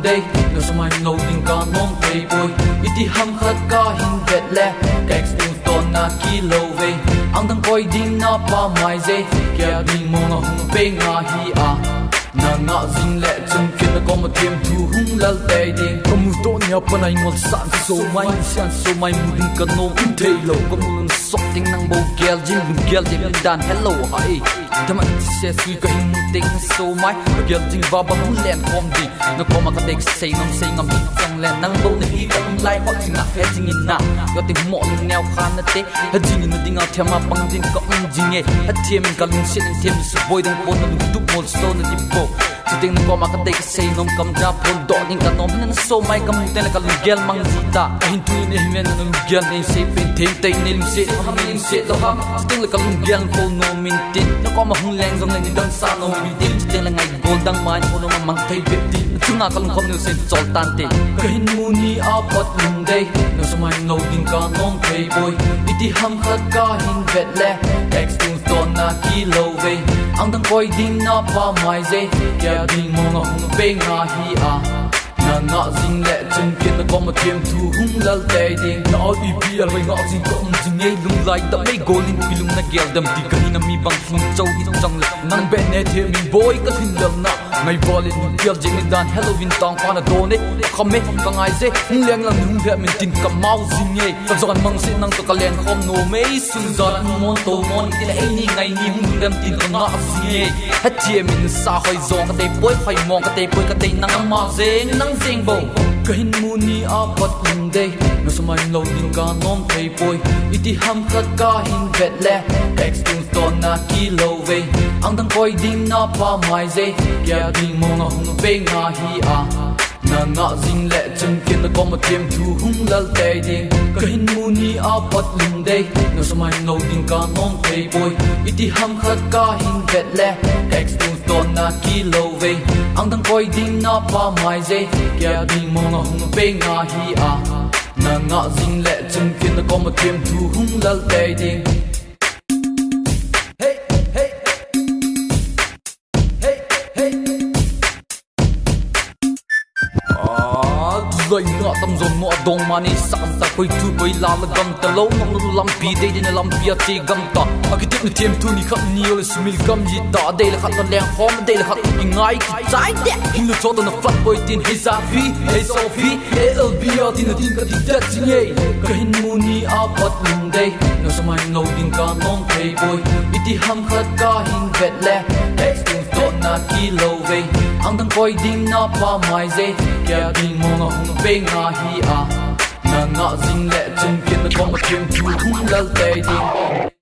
đây no samai no ding ka nong pay boy iti ham khat ka hin vet le text tu ton na kilo ve ang dang koi ding na pa mai ze kya ding mo nga hung pe nga hi a na nga zing le chung kin na kom thêm thu hung lal te ding kom to nya pa nai ngol san so mai muding ka no te lo kom lun sok ting nang bo gel jing gel de dan hello hai dama se sui ka hin ting so mai gel jing va ba mun len kom di na kom ka tek sei ngam chang len nang bo ne hi ka lai hot jing na he jing in na yo ting mo neo khan na te ha jing in ding a thema pang jing ka jing e ha thiem ka lung sin thiem su boy dang pon na du mol so na di bo ting na kom ka tek sei nom kam ja pon do ding ka nom na so mai kam te na ka lung gel mang zita hin tu ne himen na lung gel ne se pen tem te ne lim se ha ne se lo ha ting la ka lung gel ko no min tin na kom hung leng jong ne dang sa no mi tin ting la ngai gol dang mai ko no mang thai bet ti chunga ka lung kom ne se chol tan te ka hin mu ni a pot lung dei no samai no ding ka nong thai boy iti ham khat ka hin vet le text tu ton na kilo ve ang dang koi ding na pa mai ze kya ding mo nga hung pe nga hi a na nga zing le chung kin na kom thêm thu hung lal te ding na all ep al nga zing kom jing ei lung lai da mai golin pilung na gel dam ti ka na mi bang thung chau hi chang le nang be ne the mi boy ka thin dam na ngai volin gel jing dan halloween tang pa na do ne khame ka ngai ze hung leng lang hung the min tin ka mau zing ei ka zon mang se nang to ka len khom no mei sun zon mon to mon ti la ei ni ngai ni hung dam tin ka nga zing ei ha tie min sa hoi zong ka te poi phai mong ka te poi ka te nang ma zeng nang zeng bo ka hin mu ni a pat lung dei no samai lo ding ka nom thei poi iti ham khat ka hin vet le text tu ton na kilo ve ang dang koi ding na pa mai ze kya ding mo nga hung pe nga hi a na nga zing le chung kin na kom thêm thu hung lal te ding ka hin mu ni a pat lung dei no samai lo ding ka nom thei poi iti ham khat ka hin vet le text tu ton na kilo ve ang dang koi ding na pa mai ze kya ding mo nga hung pe nga hi a na nga zing le chung kin na kom thêm thu hung lal te ding loi nga tam zon mo adong mani sakam ta koi tu koi la la gam ta lo ngam lu lam pi de de lam pi ati gam ta akitip ni tem tu ni khap ni ol smil gam ji ta de la khat leng khom de la khat ngai ki chai de hin lu chod na flat boy tin he sa fi he so fi lb tin tin ka ti dat sing ei ka hin mu ni a pat lung dei no samai no ding ka nong thei boy iti ham khat ka hin vet le text tu na kilo ve ang dang koi ding na pa mai ze kya ding mo nga hung pe nga hi a na nga zing le chung kin na kom thêm thu hung lal te ding